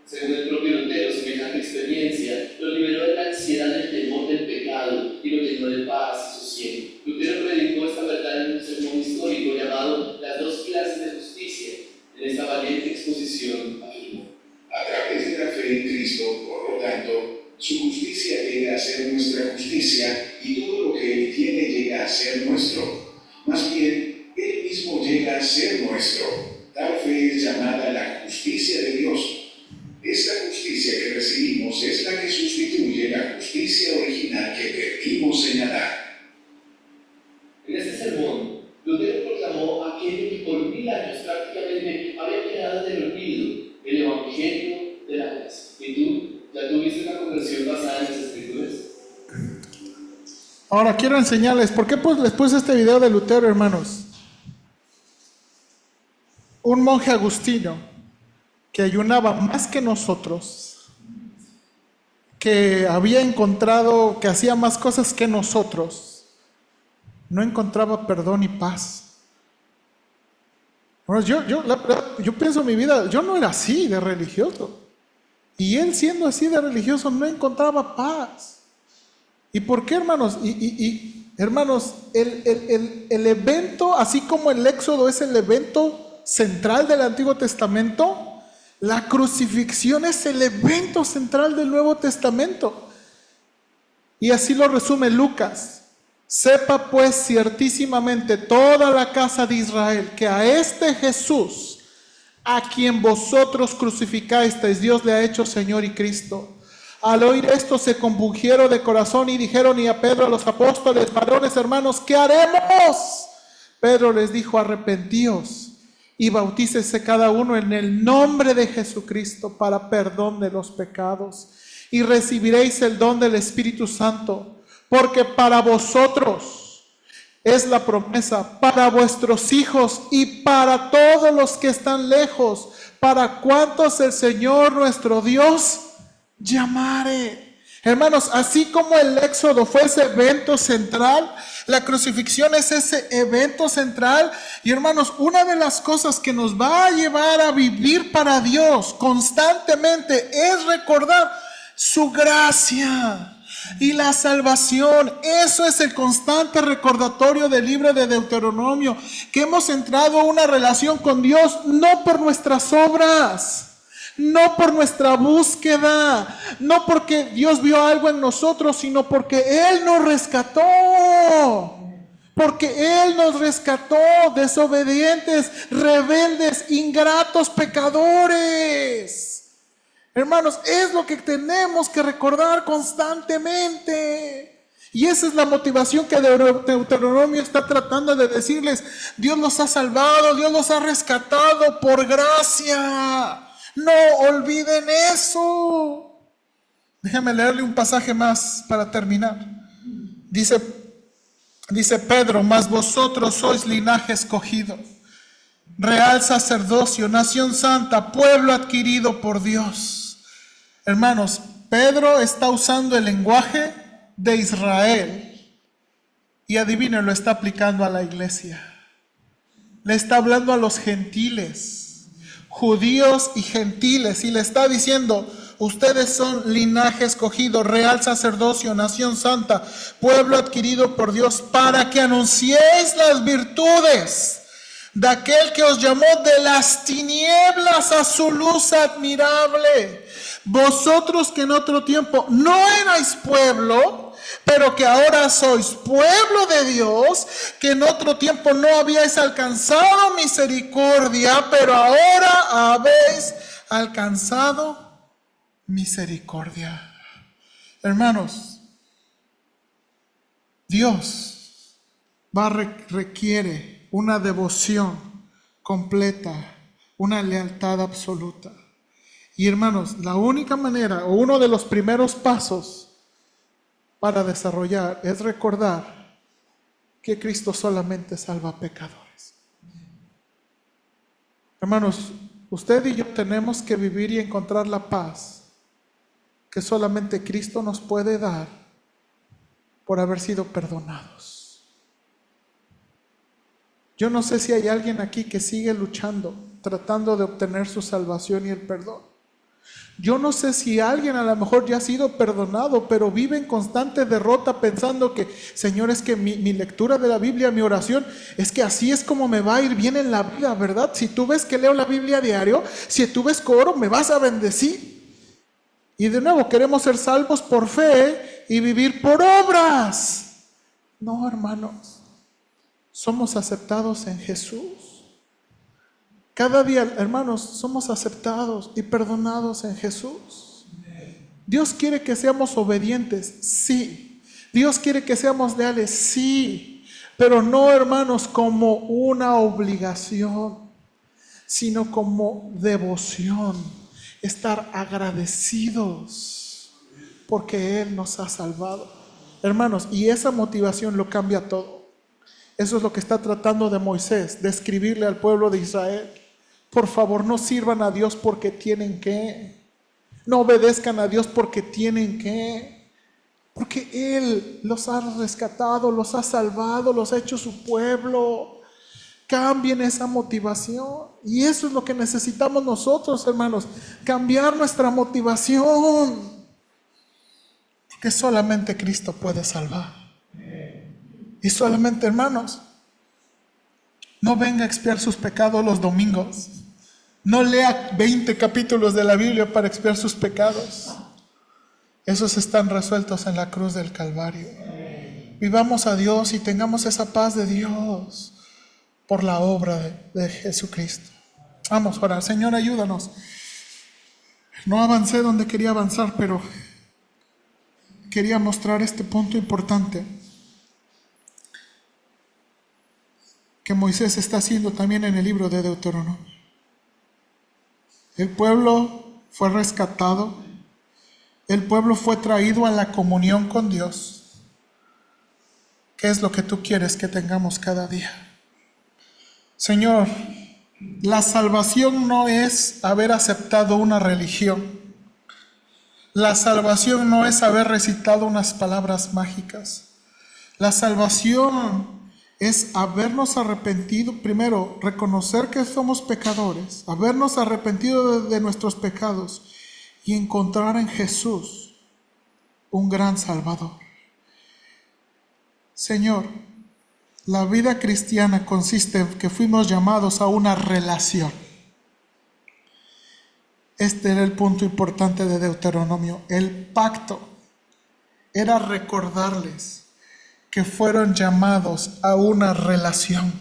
Según el propio Lutero, semejante experiencia lo liberó de la ansiedad del temor del pecado y lo llenó de paz y sosiego. Lutero predicó esta verdad en un sermón histórico llamado Las dos clases de justicia. En esta valiente exposición afirmó: A través de la fe en Cristo, por lo tanto, su justicia llega a ser nuestra justicia y todo lo que Él tiene llega a ser nuestro. Más bien, Él mismo llega a ser nuestro. Tal fe es llamada la justicia de Dios. Esta justicia que recibimos es la que sustituye la justicia original que perdimos en Adán. En este sermón, Lutero proclamó aquello que por 1000 años prácticamente había quedado en el olvido: el Evangelio de la gracia. ¿Y tú? ¿Ya tuviste una conversión basada en las Escrituras? Ahora quiero enseñarles, ¿por qué les puse este video de Lutero, hermanos? Un monje agustino que ayunaba más que nosotros, que había encontrado, que hacía más cosas que nosotros, no encontraba perdón y paz. Bueno, yo pienso en mi vida, yo no era así de religioso. Y él, siendo así de religioso, no encontraba paz. ¿Y por qué, hermanos? Hermanos, el evento, así como el Éxodo es el evento central del Antiguo Testamento, la crucifixión es el evento central del Nuevo Testamento. Y así lo resume Lucas: sepa pues ciertísimamente toda la casa de Israel que a este Jesús, a quien vosotros crucificasteis, Dios le ha hecho Señor y Cristo. Al oír esto se compungieron de corazón y dijeron y a Pedro, a los apóstoles: varones hermanos, ¿qué haremos? Pedro les dijo: arrepentíos y bautícese cada uno en el nombre de Jesucristo para perdón de los pecados, y recibiréis el don del Espíritu Santo, porque para vosotros es la promesa, para vuestros hijos y para todos los que están lejos, para cuantos el Señor nuestro Dios llamare. Hermanos, así como el Éxodo fue ese evento central, la crucifixión es ese evento central. Y hermanos, una de las cosas que nos va a llevar a vivir para Dios constantemente es recordar su gracia y la salvación. Eso es el constante recordatorio del libro de Deuteronomio, que hemos entrado a una relación con Dios no por nuestras obras, no por nuestra búsqueda, no porque Dios vio algo en nosotros, sino porque Él nos rescató. Porque Él nos rescató, desobedientes, rebeldes, ingratos, pecadores. Hermanos, es lo que tenemos que recordar constantemente. Y esa es la motivación que Deuteronomio está tratando de decirles. Dios los ha salvado, Dios los ha rescatado por gracia. No olviden eso. Déjame leerle un pasaje más para terminar. Dice Pedro: mas vosotros sois linaje escogido, real sacerdocio, nación santa, pueblo adquirido por Dios. Hermanos, Pedro está usando el lenguaje de Israel y adivinen, lo está aplicando a la iglesia. Le está hablando a los gentiles, judíos y gentiles, y le está diciendo: ustedes son linaje escogido, real sacerdocio, nación santa, pueblo adquirido por Dios, para que anunciéis las virtudes de aquel que os llamó de las tinieblas a su luz admirable. Vosotros que en otro tiempo no erais pueblo, pero que ahora sois pueblo de Dios, que en otro tiempo no habíais alcanzado misericordia, pero ahora habéis alcanzado misericordia. Hermanos, Dios requiere una devoción completa, una lealtad absoluta. Y hermanos, la única manera, o uno de los primeros pasos para desarrollar, es recordar que Cristo solamente salva a pecadores. Hermanos, usted y yo tenemos que vivir y encontrar la paz que solamente Cristo nos puede dar por haber sido perdonados. Yo no sé si hay alguien aquí que sigue luchando, tratando de obtener su salvación y el perdón. Yo no sé si alguien a lo mejor ya ha sido perdonado, pero vive en constante derrota pensando que, Señor, es que mi lectura de la Biblia, mi oración, es que así es como me va a ir bien en la vida, ¿verdad? Si tú ves que leo la Biblia diario, si tú ves que oro, me vas a bendecir. Y de nuevo, queremos ser salvos por fe y vivir por obras. No, hermanos, somos aceptados en Jesús. Cada día, hermanos, somos aceptados y perdonados en Jesús. Dios quiere que seamos obedientes, sí. Dios quiere que seamos leales, sí. Pero no, hermanos, como una obligación, sino como devoción. Estar agradecidos porque Él nos ha salvado. Hermanos, y esa motivación lo cambia todo. Eso es lo que está tratando de Moisés, de escribirle al pueblo de Israel. Por favor, no sirvan a Dios porque tienen que. No obedezcan a Dios porque tienen que. Porque Él los ha rescatado, los ha salvado, los ha hecho su pueblo. Cambien esa motivación. Y eso es lo que necesitamos nosotros, hermanos. Cambiar nuestra motivación. Porque solamente Cristo puede salvar. Y solamente, hermanos, no venga a expiar sus pecados los domingos. No lea 20 capítulos de la Biblia para expiar sus pecados. Esos están resueltos en la cruz del Calvario. Vivamos a Dios y tengamos esa paz de Dios por la obra de Jesucristo. Vamos a orar. Señor, ayúdanos. No avancé donde quería avanzar, pero quería mostrar este punto importante que Moisés está haciendo también en el libro de Deuteronomio. El pueblo fue rescatado, el pueblo fue traído a la comunión con Dios. ¿Qué es lo que tú quieres que tengamos cada día? Señor, la salvación no es haber aceptado una religión. La salvación no es haber recitado unas palabras mágicas. La salvación es habernos arrepentido, primero, reconocer que somos pecadores, habernos arrepentido de nuestros pecados y encontrar en Jesús un gran Salvador. Señor, la vida cristiana consiste en que fuimos llamados a una relación. Este era el punto importante de Deuteronomio. El pacto era recordarles que fueron llamados a una relación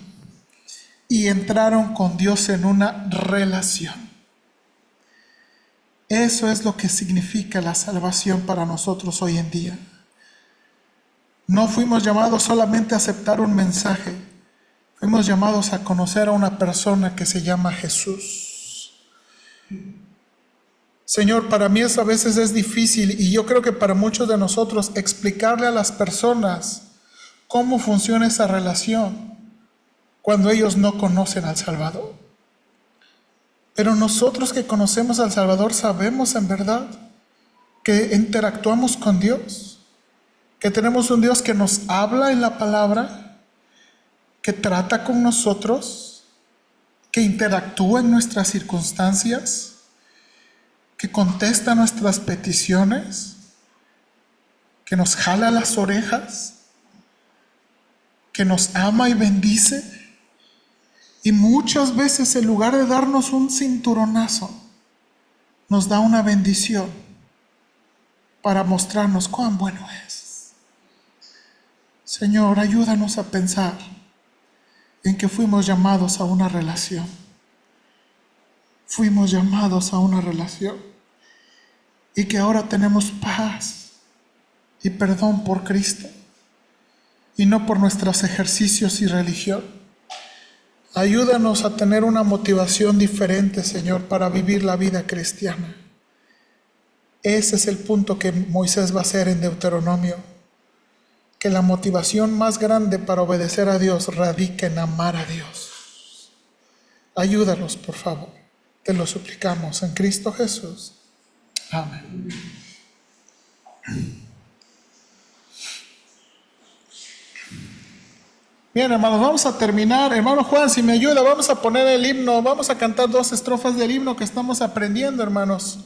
y entraron con Dios en una relación. Eso es lo que significa la salvación para nosotros hoy en día. No fuimos llamados solamente a aceptar un mensaje, fuimos llamados a conocer a una persona que se llama Jesús. Señor, para mí eso a veces es difícil y yo creo que para muchos de nosotros explicarle a las personas cómo funciona esa relación cuando ellos no conocen al Salvador. Pero nosotros que conocemos al Salvador sabemos en verdad que interactuamos con Dios, que tenemos un Dios que nos habla en la palabra, que trata con nosotros, que interactúa en nuestras circunstancias, que contesta nuestras peticiones, que nos jala las orejas, que nos ama y bendice. Y muchas veces en lugar de darnos un cinturonazo, nos da una bendición para mostrarnos cuán bueno es. Señor, ayúdanos a pensar en que fuimos llamados a una relación. Fuimos llamados a una relación. Y que ahora tenemos paz y perdón por Cristo y no por nuestros ejercicios y religión. Ayúdanos a tener una motivación diferente, Señor, para vivir la vida cristiana. Ese es el punto que Moisés va a hacer en Deuteronomio, que la motivación más grande para obedecer a Dios radica en amar a Dios. Ayúdanos, por favor. Te lo suplicamos en Cristo Jesús. Amén. Bien, hermanos, vamos a terminar. Hermano Juan, si me ayuda, vamos a poner el himno, vamos a cantar 2 estrofas del himno que estamos aprendiendo, hermanos.